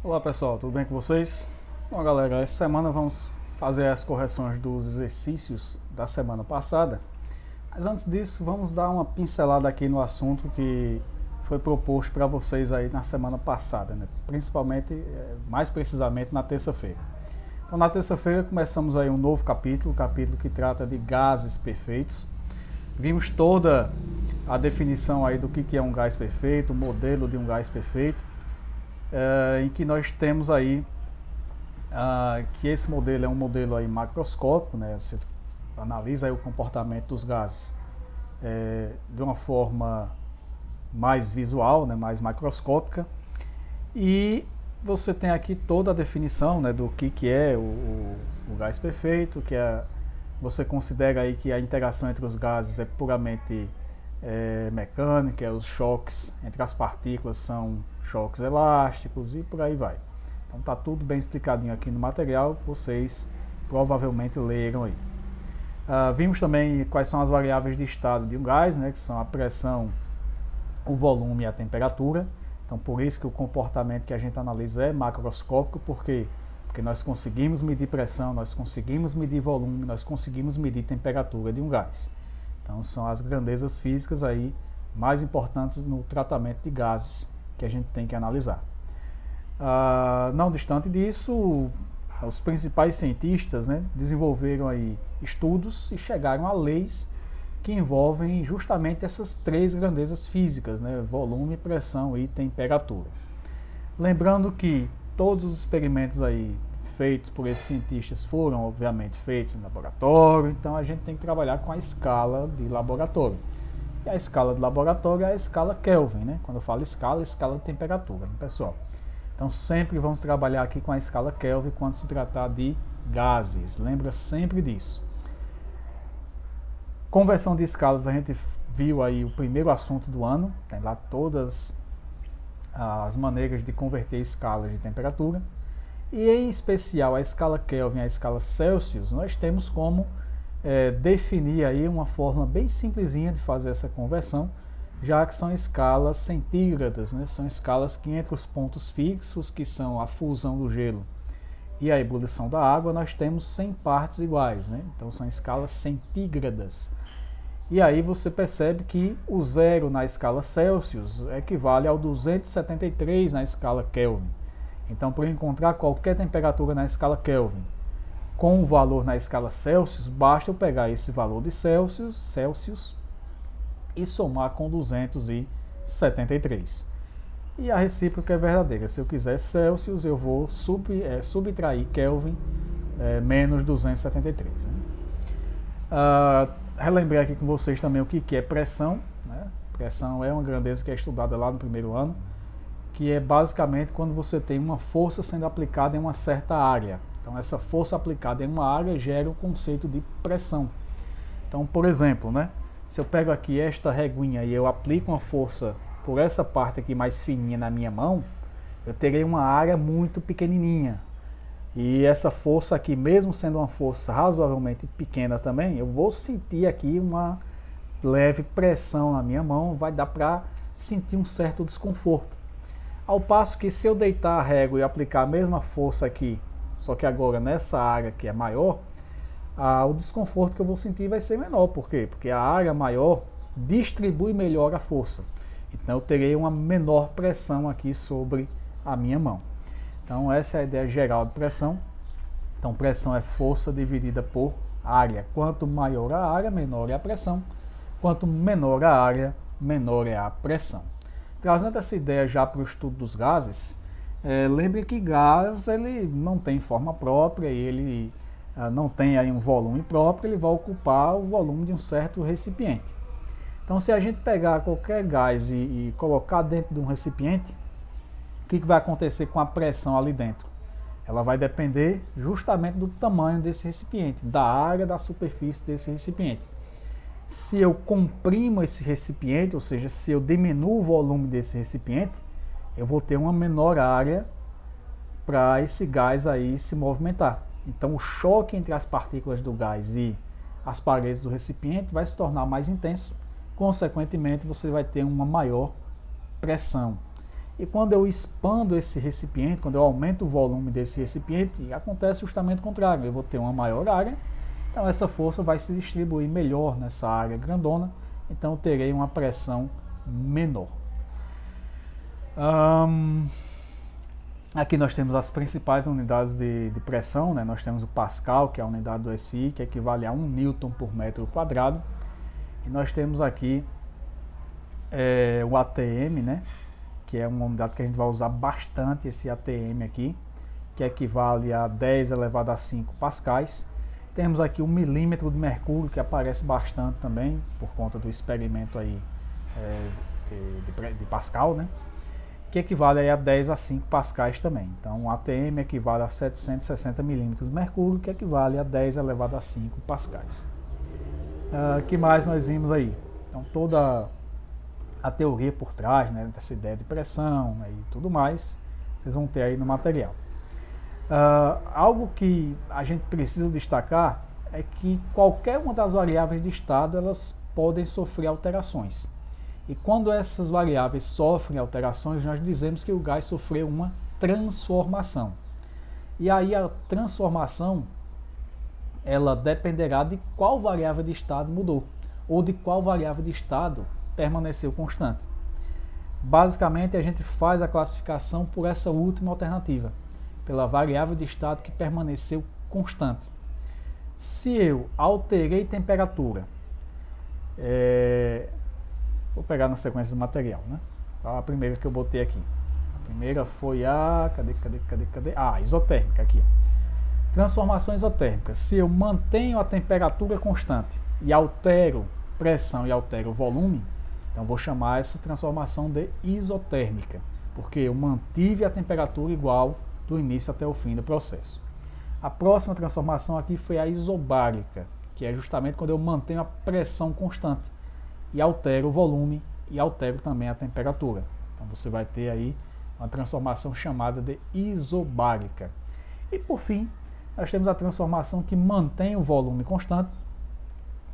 Olá pessoal, tudo bem com vocês? Bom galera, essa semana vamos fazer as correções dos exercícios da semana passada. Mas antes disso, vamos dar uma pincelada aqui no assunto que foi proposto para vocês aí na semana passada, né? Principalmente, mais precisamente na terça-feira. Então na terça-feira começamos aí um novo capítulo, o capítulo que trata de gases perfeitos. Vimos toda a definição aí do que é um gás perfeito, o modelo de um gás perfeito. Em que nós temos aí que esse modelo é um modelo aí macroscópico, né? Você analisa aí o comportamento dos gases de uma forma mais visual, né? Mais macroscópica, e você tem aqui toda a definição, né? Do que é o gás perfeito, você considera aí que a interação entre os gases é puramente mecânica, os choques entre as partículas são choques elásticos e por aí vai. Então tá tudo bem explicadinho aqui no material, vocês provavelmente leram aí. Vimos também quais são as variáveis de estado de um gás, né, que são a pressão, o volume e a temperatura. Então por isso que o comportamento que a gente analisa é macroscópico, porque nós conseguimos medir pressão, nós conseguimos medir volume, nós conseguimos medir temperatura de um gás. Então são as grandezas físicas aí mais importantes no tratamento de gases que a gente tem que analisar. Não distante disso, os principais cientistas, né, desenvolveram aí estudos e chegaram a leis que envolvem justamente essas três grandezas físicas, né, volume, pressão e temperatura. Lembrando que todos os experimentos aí feitos por esses cientistas foram, obviamente, feitos em laboratório, então a gente tem que trabalhar com a escala de laboratório. E a escala de laboratório é a escala Kelvin, né? Quando eu falo escala de temperatura, né, pessoal? Então sempre vamos trabalhar aqui com a escala Kelvin quando se tratar de gases, lembra sempre disso. Conversão de escalas, a gente viu aí o primeiro assunto do ano, tem lá todas as maneiras de converter escalas de temperatura. E em especial a escala Kelvin e a escala Celsius, nós temos como definir aí uma fórmula bem simplesinha de fazer essa conversão, já que são escalas centígradas, né? São escalas que entre os pontos fixos, que são a fusão do gelo e a ebulição da água, nós temos 100 partes iguais, né? Então são escalas centígradas. E aí você percebe que o zero na escala Celsius equivale ao 273 na escala Kelvin. Então, para encontrar qualquer temperatura na escala Kelvin com o valor na escala Celsius, basta eu pegar esse valor de Celsius e somar com 273. E a recíproca é verdadeira. Se eu quiser Celsius, eu vou subtrair Kelvin menos 273. Né? Relembrei aqui com vocês também o que é pressão. Né? Pressão é uma grandeza que é estudada lá no primeiro ano, que é basicamente quando você tem uma força sendo aplicada em uma certa área. Então essa força aplicada em uma área gera o conceito de pressão. Então, por exemplo, né, se eu pego aqui esta reguinha e eu aplico uma força por essa parte aqui mais fininha na minha mão, eu terei uma área muito pequenininha. E essa força aqui, mesmo sendo uma força razoavelmente pequena também, eu vou sentir aqui uma leve pressão na minha mão, vai dar para sentir um certo desconforto. Ao passo que se eu deitar a régua e aplicar a mesma força aqui, só que agora nessa área que é maior, o desconforto que eu vou sentir vai ser menor. Por quê? Porque a área maior distribui melhor a força. Então eu terei uma menor pressão aqui sobre a minha mão. Então essa é a ideia geral de pressão. Então pressão é força dividida por área. Quanto maior a área, menor é a pressão. Quanto menor a área, menor é a pressão. Trazendo essa ideia já para o estudo dos gases, lembre que gás ele não tem forma própria, ele não tem aí um volume próprio, ele vai ocupar o volume de um certo recipiente. Então se a gente pegar qualquer gás e colocar dentro de um recipiente, o que vai acontecer com a pressão ali dentro? Ela vai depender justamente do tamanho desse recipiente, da área da superfície desse recipiente. Se eu comprimo esse recipiente, ou seja, se eu diminuo o volume desse recipiente, eu vou ter uma menor área para esse gás aí se movimentar. Então o choque entre as partículas do gás e as paredes do recipiente vai se tornar mais intenso, consequentemente você vai ter uma maior pressão. E quando eu expando esse recipiente, quando eu aumento o volume desse recipiente, acontece justamente o contrário. Eu vou ter uma maior área, então essa força vai se distribuir melhor nessa área grandona, então eu terei uma pressão menor. Aqui nós temos as principais unidades de pressão, né? Nós temos o Pascal, que é a unidade do SI, que equivale a 1 Newton por metro quadrado. E nós temos aqui o ATM, né? Que é uma unidade que a gente vai usar bastante, esse ATM aqui, que equivale a 10 elevado a 5 pascais. Temos aqui o milímetro de mercúrio, que aparece bastante também, por conta do experimento aí de Pascal, né? Que equivale aí a 10 a 5 pascais também. Então, o ATM equivale a 760 milímetros de mercúrio, que equivale a 10 elevado a 5 pascais. Que mais nós vimos aí? Então, toda a teoria por trás, né, dessa ideia de pressão, né, e tudo mais, vocês vão ter aí no material. Algo que a gente precisa destacar é que qualquer uma das variáveis de estado, elas podem sofrer alterações. E quando essas variáveis sofrem alterações, nós dizemos que o gás sofreu uma transformação. E aí a transformação, ela dependerá de qual variável de estado mudou, ou de qual variável de estado permaneceu constante. Basicamente, a gente faz a classificação por essa última alternativa, pela variável de estado que permaneceu constante. Se eu alterei temperatura, vou pegar na sequência do material, né? A primeira que eu botei aqui. A primeira foi a... Cadê? Isotérmica aqui. Transformação isotérmica. Se eu mantenho a temperatura constante e altero pressão e altero o volume, então vou chamar essa transformação de isotérmica, porque eu mantive a temperatura igual do início até o fim do processo. A próxima transformação aqui foi a isobárica, que é justamente quando eu mantenho a pressão constante e altero o volume e altero também a temperatura. Então você vai ter aí uma transformação chamada de isobárica. E por fim, nós temos a transformação que mantém o volume constante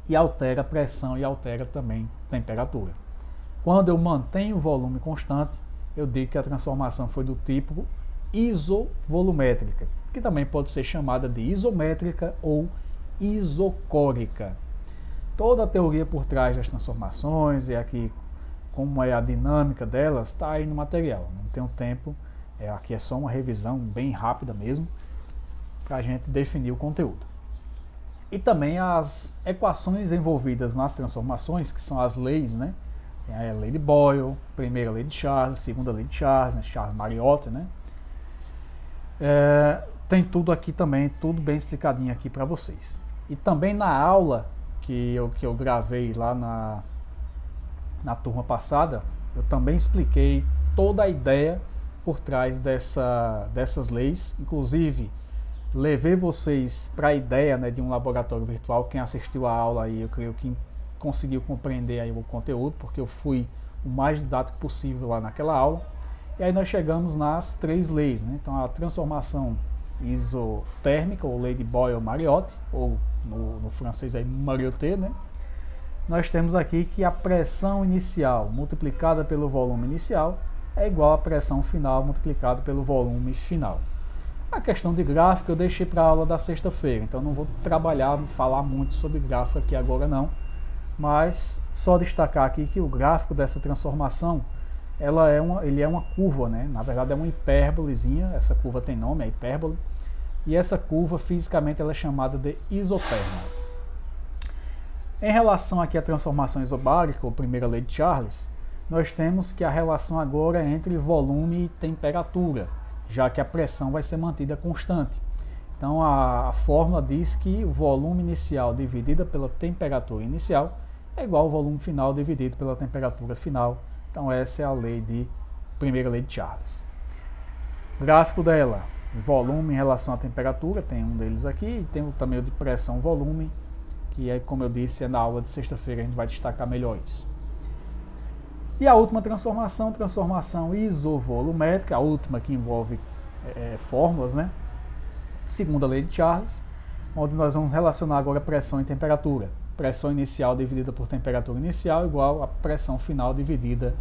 e altera a pressão e altera também a temperatura. Quando eu mantenho o volume constante, eu digo que a transformação foi do tipo isovolumétrica, que também pode ser chamada de isométrica ou isocórica. Toda a teoria por trás das transformações e aqui como é a dinâmica delas está aí no material. Não tenho tempo, aqui é só uma revisão bem rápida mesmo, para a gente definir o conteúdo. E também as equações envolvidas nas transformações, que são as leis, né? Tem a lei de Boyle, primeira lei de Charles, segunda lei de Charles, né? Charles-Mariotte, né? Tem tudo aqui também, tudo bem explicadinho aqui para vocês. E também na aula que eu gravei lá na turma passada, eu também expliquei toda a ideia por trás dessas leis, inclusive levei vocês para a ideia, né, de um laboratório virtual. Quem assistiu a aula aí, eu creio que conseguiu compreender aí o conteúdo, porque eu fui o mais didático possível lá naquela aula. E aí nós chegamos nas 3 leis, né? Então a transformação isotérmica, ou lei de Boyle-Mariotte, ou no francês aí Mariotte, né? Nós temos aqui que a pressão inicial multiplicada pelo volume inicial é igual à pressão final multiplicada pelo volume final. A questão de gráfico eu deixei para a aula da sexta-feira, então não vou falar muito sobre gráfico aqui agora não, mas só destacar aqui que o gráfico dessa transformação, ele é uma curva, né? Na verdade é uma hipérbolazinha, essa curva tem nome, é hipérbole, e essa curva fisicamente ela é chamada de isoterma. Em relação aqui à transformação isobárica, ou primeira lei de Charles, nós temos que a relação agora é entre volume e temperatura, já que a pressão vai ser mantida constante. Então a fórmula diz que o volume inicial dividido pela temperatura inicial é igual ao volume final dividido pela temperatura final. Então essa é a primeira lei de Charles. Gráfico dela, volume em relação à temperatura, tem um deles aqui, e tem também o de pressão-volume, que é, como eu disse, na aula de sexta-feira a gente vai destacar melhor isso. E a última transformação isovolumétrica, a última que envolve fórmulas, né? Segunda lei de Charles, onde nós vamos relacionar agora pressão e temperatura. Pressão inicial dividida por temperatura inicial igual a pressão final dividida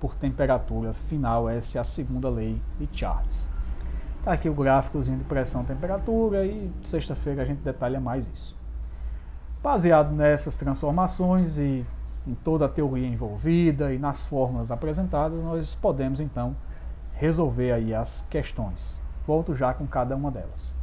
por temperatura final, essa é a segunda lei de Charles. Está aqui o gráficozinho de pressão e temperatura e sexta-feira a gente detalha mais isso. Baseado nessas transformações e em toda a teoria envolvida e nas fórmulas apresentadas, nós podemos então resolver aí as questões. Volto já com cada uma delas.